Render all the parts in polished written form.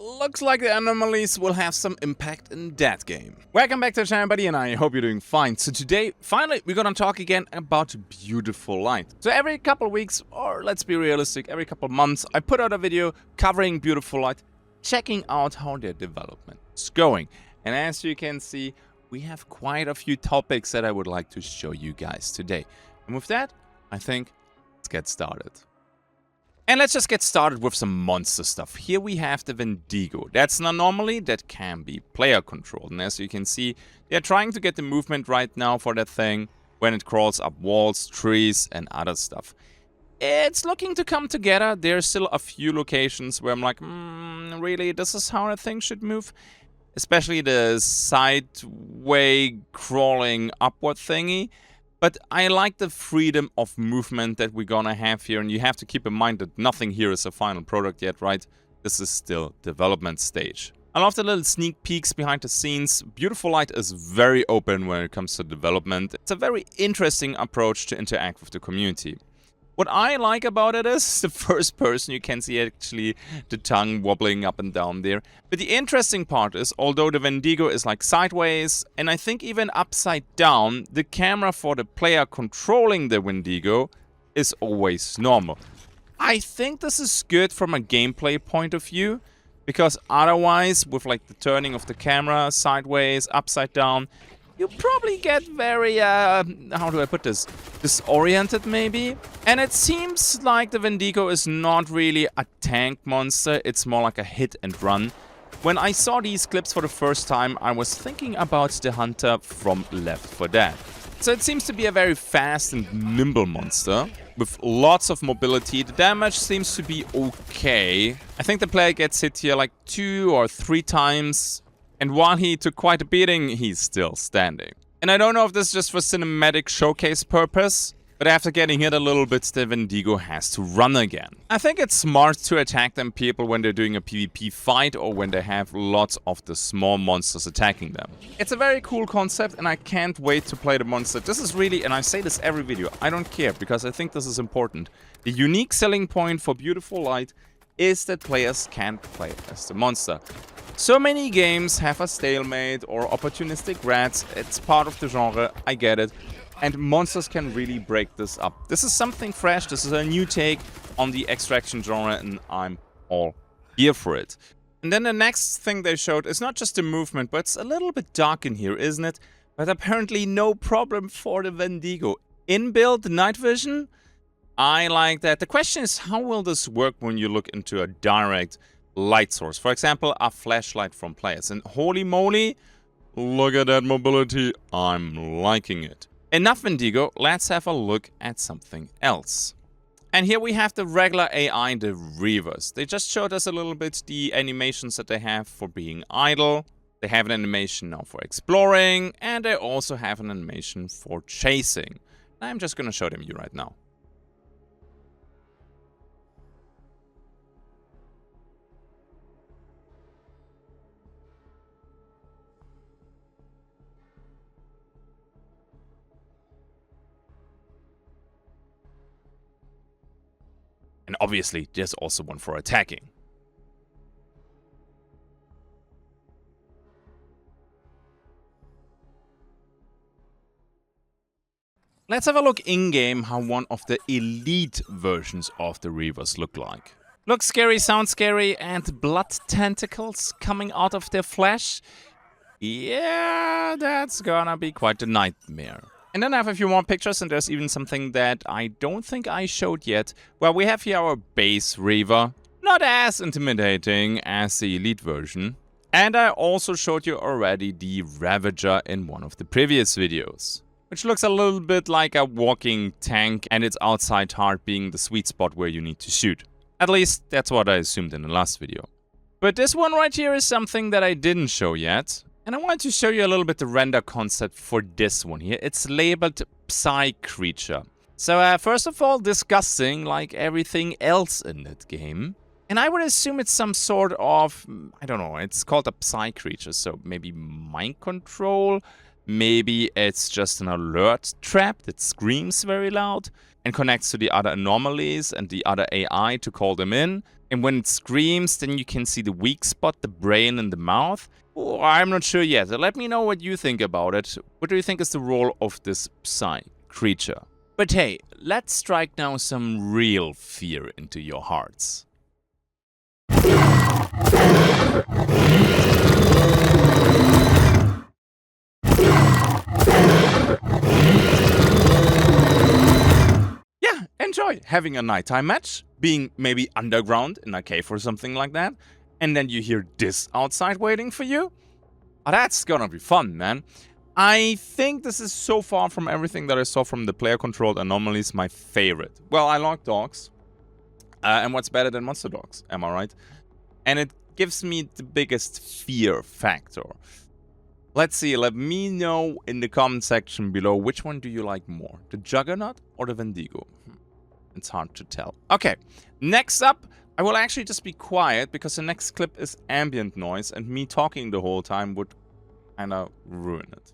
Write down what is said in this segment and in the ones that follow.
looks like the anomalies will have some impact in that game. Welcome back to the channel, buddy, and I hope you're doing fine. So today, finally, we're gonna talk again about beautiful light. So every couple weeks, or let's be realistic, every couple months, I put out a video covering beautiful light, checking out how their development is going. And as you can see, we have quite a few topics that I would like to show you guys today. And with that, I think let's get started. And let's just get started with some monster stuff. Here we have the Wendigo. That's an anomaly that can be player controlled. And as you can see, they're trying to get the movement right now for that thing when it crawls up walls, trees, and other stuff. It's looking to come together. There's still a few locations where I'm like, really, this is how the thing should move? Especially the sideway crawling upward thingy. But I like the freedom of movement that we're gonna have here, and you have to keep in mind that nothing here is a final product yet, right? This is still development stage. I love the little sneak peeks behind the scenes. Beautiful Light is very open when it comes to development. It's a very interesting approach to interact with the community. What I like about it is the first person, you can see actually the tongue wobbling up and down there. But the interesting part is, although the Wendigo is like sideways, and I think even upside down, the camera for the player controlling the Wendigo is always normal. I think this is good from a gameplay point of view, because otherwise, with like the turning of the camera sideways, upside down, you probably get very, how do I put this, disoriented maybe? And it seems like the Wendigo is not really a tank monster, it's more like a hit and run. When I saw these clips for the first time, I was thinking about the hunter from Left 4 Dead. So it seems to be a very fast and nimble monster, with lots of mobility. The damage seems to be okay. I think the player gets hit here like 2 or 3 times. And while he took quite a beating, he's still standing. And I don't know if this is just for cinematic showcase purpose, but after getting hit a little bit, the Wendigo has to run again. I think it's smart to attack them people when they're doing a PvP fight or when they have lots of the small monsters attacking them. It's a very cool concept and I can't wait to play the monster. This is really, and I say this every video, I don't care because I think this is important. The unique selling point for Beautiful Light is that players can't play as the monster. So many games have a stalemate or opportunistic rats. It's part of the genre, I get it. And monsters can really break this up. This is something fresh, this is a new take on the extraction genre, and I'm all here for it. And then the next thing they showed is not just the movement, but it's a little bit dark in here, isn't it? But apparently no problem for the Wendigo. Inbuilt night vision? I like that. The question is, how will this work when you look into a direct light source? For example, a flashlight from players. And holy moly, look at that mobility. I'm liking it. Enough Wendigo, let's have a look at something else. And here we have the regular AI, the Reavers. They just showed us a little bit the animations that they have for being idle. They have an animation now for exploring, and they also have an animation for chasing. I'm just gonna show them you right now. And obviously, there's also one for attacking. Let's have a look in-game how one of the elite versions of the Reavers look like. Looks scary, sounds scary, and blood tentacles coming out of their flesh. Yeah, that's gonna be quite a nightmare. And then I have a few more pictures, and there's even something that I don't think I showed yet. Well, we have here our base Reaver. Not as intimidating as the elite version. And I also showed you already the Ravager in one of the previous videos, which looks a little bit like a walking tank, and its outside heart being the sweet spot where you need to shoot. At least, that's what I assumed in the last video. But this one right here is something that I didn't show yet. And I want to show you a little bit the render concept for this one here. It's labeled Psy Creature. So first of all, disgusting like everything else in that game. And I would assume it's some sort of, I don't know, it's called a Psy Creature. So maybe mind control. Maybe it's just an alert trap that screams very loud and connects to the other anomalies and the other AI to call them in. And when it screams, then you can see the weak spot, the brain and the mouth. Oh, I'm not sure yet. Let me know what you think about it. What do you think is the role of this Psy creature? But hey, let's strike now some real fear into your hearts. Yeah, enjoy having a nighttime match, being maybe underground in a cave or something like that, and then you hear this outside waiting for you. Oh, that's gonna be fun, man. I think this is so far from everything that I saw from the player-controlled Anomalies my favorite. Well, I like dogs. And what's better than monster dogs, am I right? And it gives me the biggest fear factor. Let's see, let me know in the comment section below, which one do you like more? The Juggernaut or the Wendigo? It's hard to tell. Okay, next up, I will actually just be quiet because the next clip is ambient noise and me talking the whole time would kind of ruin it.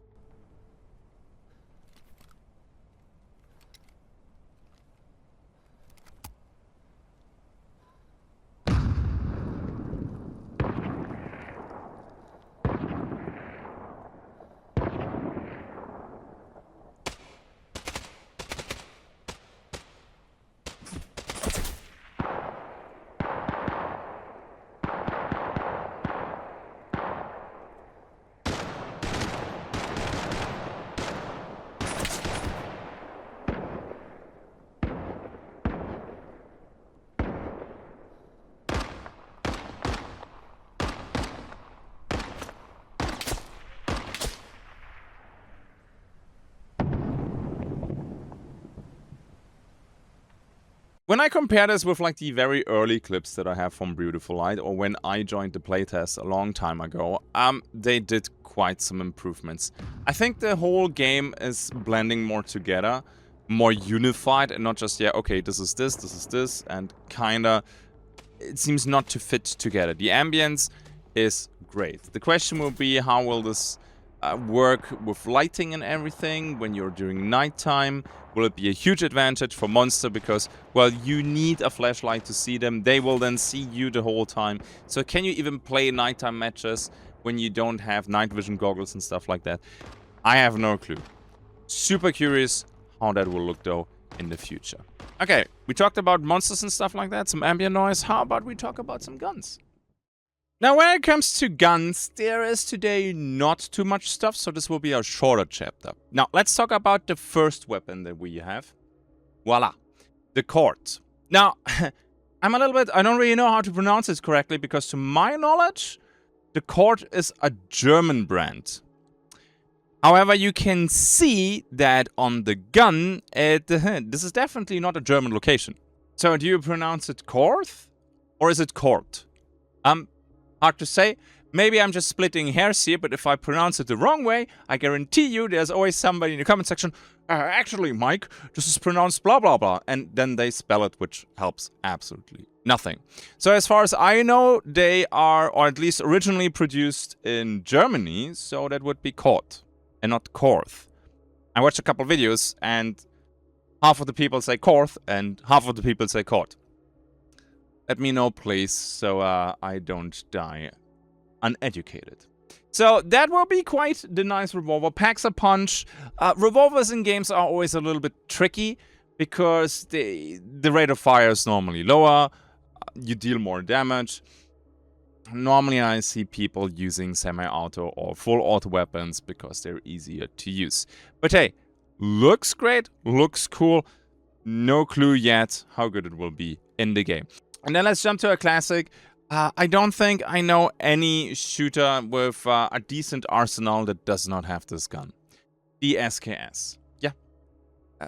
When I compare this with like the very early clips that I have from Beautiful Light, or when I joined the playtest a long time ago, they did quite some improvements. I think the whole game is blending more together, more unified, and not just, yeah, okay, this is this, and kinda, it seems not to fit together. The ambience is great. The question will be, how will this work with lighting and everything when you're during nighttime? Will it be a huge advantage for monster because, well, you need a flashlight to see them. They will then see you the whole time. So can you even play nighttime matches when you don't have night vision goggles and stuff like that? I have no clue. Super curious how that will look though in the future. Okay, we talked about monsters and stuff like that, some ambient noise. How about we talk about some guns? Now, when it comes to guns, there is today not too much stuff, so this will be a shorter chapter. Now, let's talk about the first weapon that we have. Voila, the Cord. Now, I don't really know how to pronounce this correctly, because to my knowledge, the Cord is a German brand. However, you can see that on the gun, this is definitely not a German location. So, do you pronounce it Korth, or is it Kort? Hard to say. Maybe I'm just splitting hairs here, but if I pronounce it the wrong way, I guarantee you there's always somebody in the comment section, actually, Mike, this is pronounced blah, blah, blah. And then they spell it, which helps absolutely nothing. So as far as I know, they are, or at least originally produced in Germany, so that would be Kort and not Korth. I watched a couple videos, and half of the people say Korth, and half of the people say Kort. Let me know, please, so I don't die uneducated. So that will be quite the nice revolver. Packs a punch. Revolvers in games are always a little bit tricky because the rate of fire is normally lower. You deal more damage. Normally I see people using semi-auto or full auto weapons because they're easier to use. But hey, looks great, looks cool. No clue yet how good it will be in the game. And then let's jump to a classic. I don't think I know any shooter with a decent arsenal that does not have this gun. The SKS. Yeah.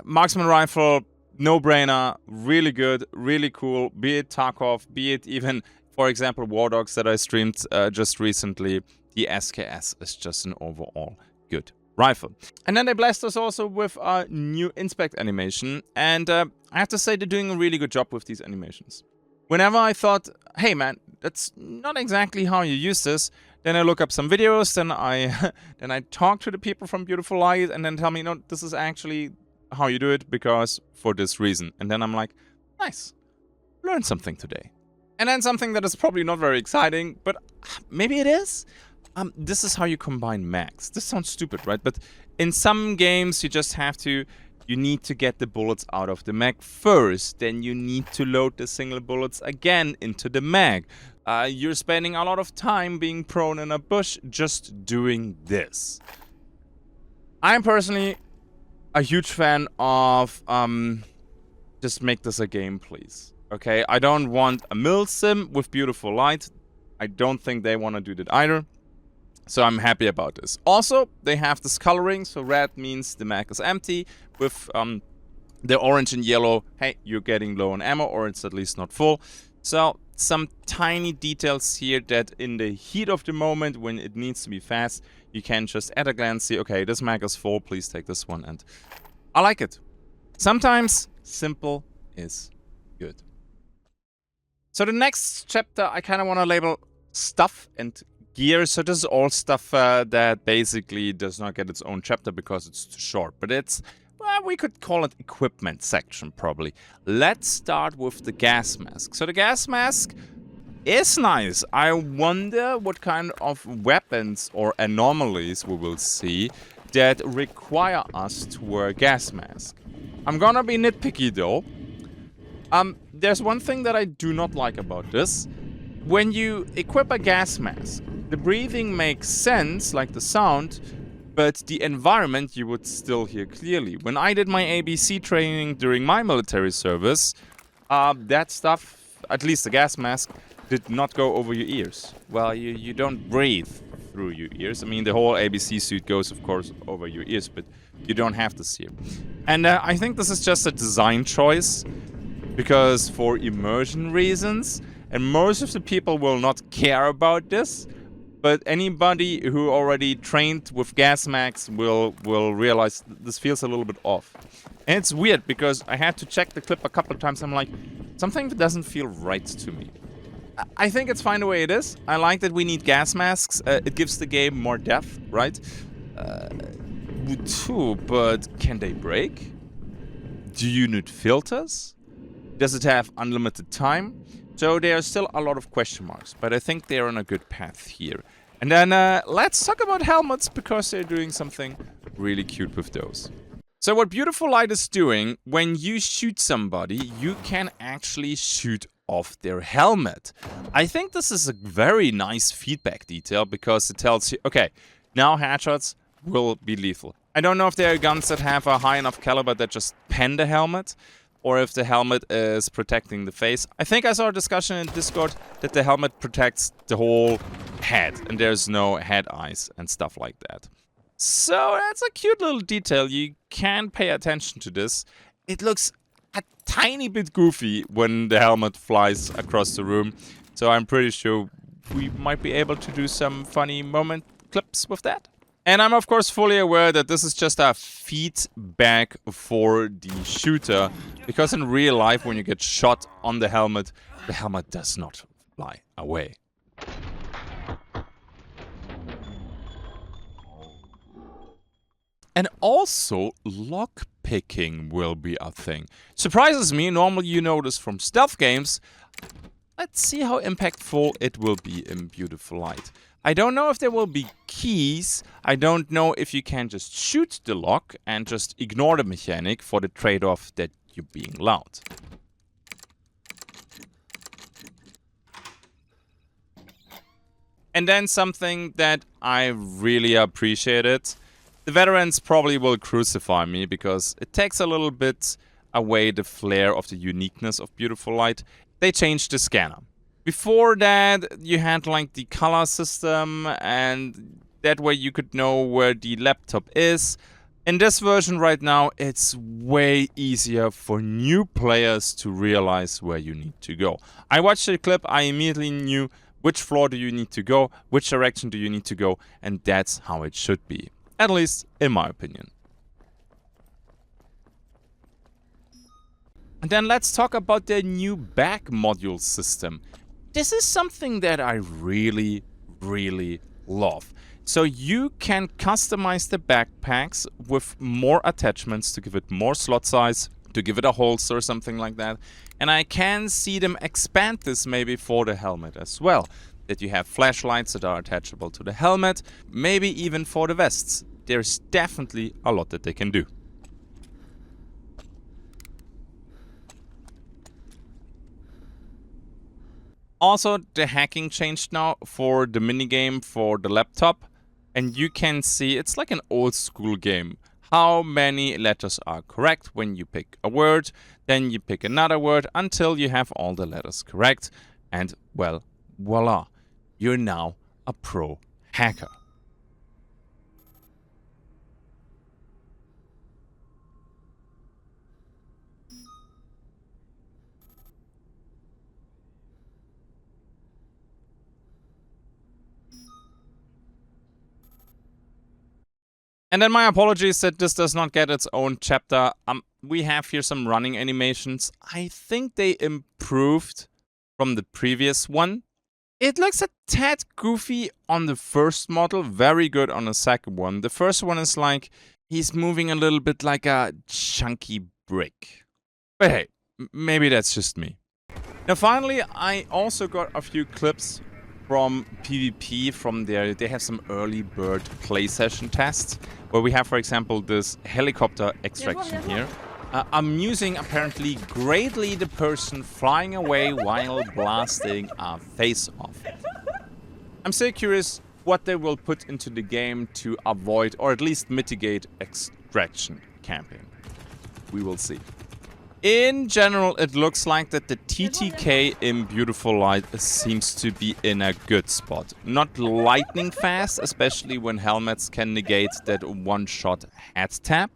Marksman rifle, no-brainer, really good, really cool. Be it Tarkov, be it even, for example, War Dogs that I streamed just recently. The SKS is just an overall good rifle. And then they blessed us also with a new inspect animation. And I have to say they're doing a really good job with these animations. Whenever I thought, hey man, that's not exactly how you use this. Then I look up some videos, then I talk to the people from Beautiful Light, and then tell me, no, this is actually how you do it because for this reason. And then I'm like, nice, learned something today. And then something that is probably not very exciting, but maybe it is. This is how you combine mags. This sounds stupid, right? But in some games, you need to get the bullets out of the mag first. Then you need to load the single bullets again into the mag. You're spending a lot of time being prone in a bush just doing this. I'm personally a huge fan of just make this a game, please. Okay, I don't want a mill sim with Beautiful Light. I don't think they want to do that either. So I'm happy about this. Also, they have this coloring, so red means the mag is empty. With the orange and yellow, hey, you're getting low on ammo, or it's at least not full. So some tiny details here that in the heat of the moment, when it needs to be fast, you can just at a glance see, okay, this mag is full, please take this one, and I like it. Sometimes simple is good. So the next chapter I kind of want to label stuff and gear. So this is all stuff that basically does not get its own chapter because it's too short. But it's, well, we could call it equipment section probably. Let's start with the gas mask. So the gas mask is nice. I wonder what kind of weapons or anomalies we will see that require us to wear a gas mask. I'm gonna be nitpicky though. There's one thing that I do not like about this. When you equip a gas mask, the breathing makes sense, like the sound, but the environment you would still hear clearly. When I did my ABC training during my military service, that stuff, at least the gas mask, did not go over your ears. Well, you don't breathe through your ears. I mean, the whole ABC suit goes, of course, over your ears, but you don't have this here. And I think this is just a design choice, because for immersion reasons, and most of the people will not care about this, but anybody who already trained with gas masks will realize this feels a little bit off. And it's weird, because I had to check the clip a couple of times. I'm like, something doesn't feel right to me. I think it's fine the way it is. I like that we need gas masks. It gives the game more depth, right? But can they break? Do you need filters? Does it have unlimited time? So there are still a lot of question marks, but I think they're on a good path here. And then let's talk about helmets, because they're doing something really cute with those. So what Beautiful Light is doing, when you shoot somebody, you can actually shoot off their helmet. I think this is a very nice feedback detail, because it tells you, okay, now headshots will be lethal. I don't know if there are guns that have a high enough caliber that just pen the helmet, or if the helmet is protecting the face. I think I saw a discussion in Discord that the helmet protects the whole head, and there's no head eyes and stuff like that. So that's a cute little detail. You can pay attention to this. It looks a tiny bit goofy when the helmet flies across the room. So I'm pretty sure we might be able to do some funny moment clips with that. And I'm of course fully aware that this is just a feedback for the shooter, because in real life when you get shot on the helmet does not fly away. And also, lockpicking will be a thing. Surprises me, normally you know this from stealth games. Let's see how impactful it will be in Beautiful Light. I don't know if there will be keys. I don't know if you can just shoot the lock and just ignore the mechanic for the trade-off that you're being loud. And then something that I really appreciated. The veterans probably will crucify me, because it takes a little bit away the flair of the uniqueness of Beautiful Light. They changed the scanner. Before that, you had like the color system, and that way you could know where the laptop is. In this version right now, it's way easier for new players to realize where you need to go. I watched the clip, I immediately knew which floor do you need to go, which direction do you need to go, and that's how it should be. At least in my opinion. And then let's talk about their new back module system. this is something that I really, really love. So you can customize the backpacks with more attachments to give it more slot size, to give it a holster or something like that. And I can see them expand this maybe for the helmet as well. That you have flashlights that are attachable to the helmet, maybe even for the vests. There's definitely a lot that they can do. Also, the hacking changed now for the minigame for the laptop. And you can see it's like an old school game. How many letters are correct when you pick a word, then you pick another word until you have all the letters correct. And, well, voila, you're now a pro hacker. And then my apologies that this does not get its own chapter. We have here some running animations. I think they improved from the previous one. It looks a tad goofy on the first model, very good on the second one. The first one is like, he's moving a little bit like a chunky brick. But hey, maybe that's just me. Now finally, I also got a few clips from PvP from there. They have some early bird play session tests where we have, for example, this helicopter extraction here. Amusing apparently greatly the person flying away while blasting a face off. I'm still curious what they will put into the game to avoid or at least mitigate extraction camping. We will see. In general, it looks like that the TTK in Beautiful Light seems to be in a good spot. Not lightning fast, especially when helmets can negate that one-shot head tap.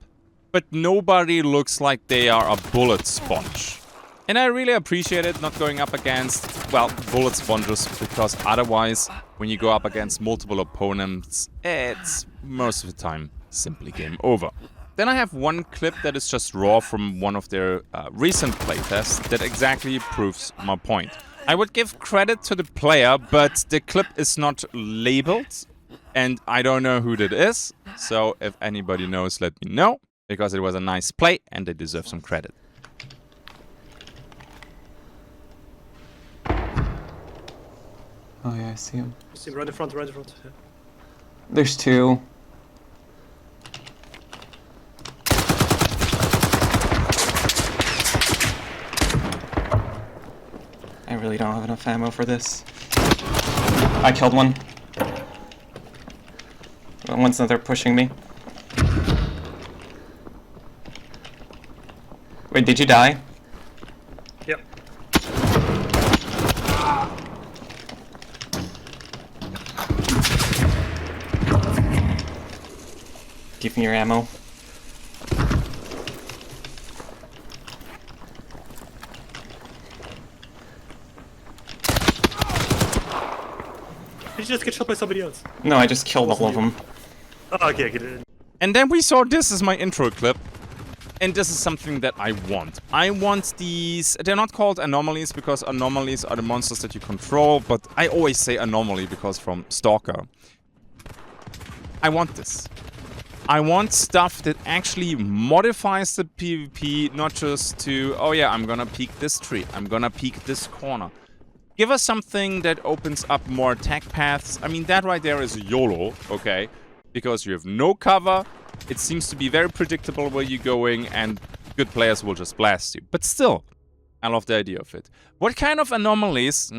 But nobody looks like they are a bullet sponge. And I really appreciate it not going up against, well, bullet sponges, because otherwise, when you go up against multiple opponents, it's most of the time simply game over. Then I have one clip that is just raw from one of their recent playtests that exactly proves my point. I would give credit to the player, but the clip is not labeled, and I don't know who that is. So if anybody knows, let me know, because it was a nice play and they deserve some credit. Oh yeah, I see him. See him right in front, right in front. Yeah. There's two. I really don't have enough ammo for this. I killed one. One's that they're pushing me. Wait, did you die? Yep. Give me your ammo. Did you just get shot by somebody else? No, I just killed all of them. Oh, okay, get it. And then we saw this as my intro clip. And this is something that I want. I want these... They're not called anomalies because anomalies are the monsters that you control. But I always say anomaly because from Stalker. I want this. I want stuff that actually modifies the PvP, not just to, oh yeah, I'm gonna peek this tree, I'm gonna peek this corner. Give us something that opens up more attack paths. I mean, that right there is YOLO, okay? Because you have no cover, it seems to be very predictable where you're going, and good players will just blast you. But still, I love the idea of it. What kind of anomalies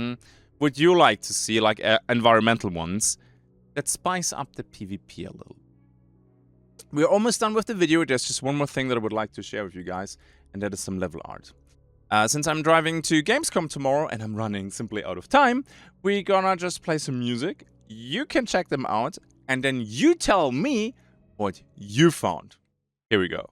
would you like to see, like environmental ones, that spice up the PvP a little? We're almost done with the video. There's just one more thing that I would like to share with you guys, and that is some level art. Since I'm driving to Gamescom tomorrow and I'm running simply out of time, we're gonna just play some music. You can check them out, and then you tell me what you found. Here we go.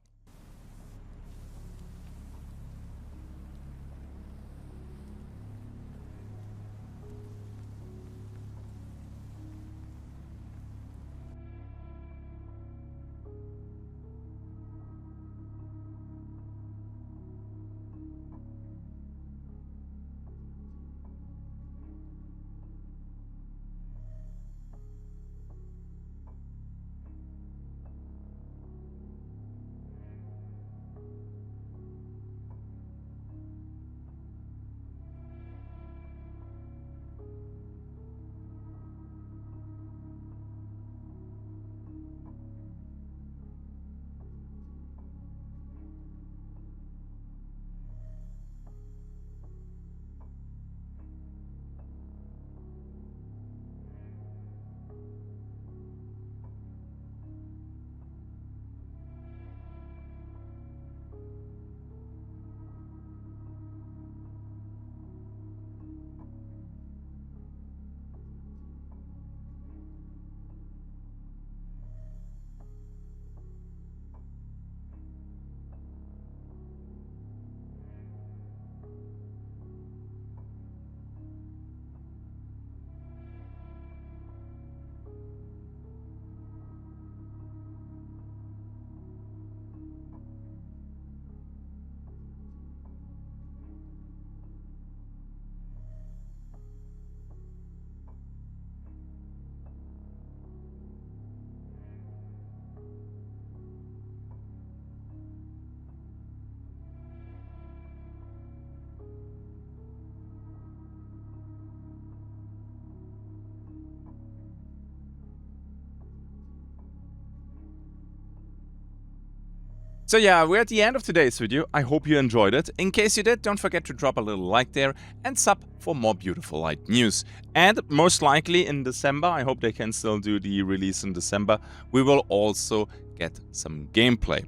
So yeah, we're at the end of today's video. I hope you enjoyed it. In case you did, don't forget to drop a little like there and sub for more beautiful light news. And most likely in December, I hope they can still do the release in December, we will also get some gameplay.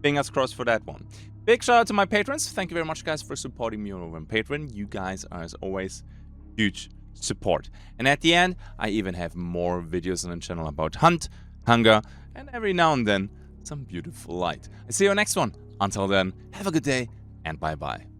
Fingers crossed for that one. Big shout out to my patrons. Thank you very much, guys, for supporting me over on Patreon. You guys are, as always, huge support. And at the end, I even have more videos on the channel about hunt, hunger, and every now and then, some beautiful light. I see you next one. Until then, have a good day and bye-bye.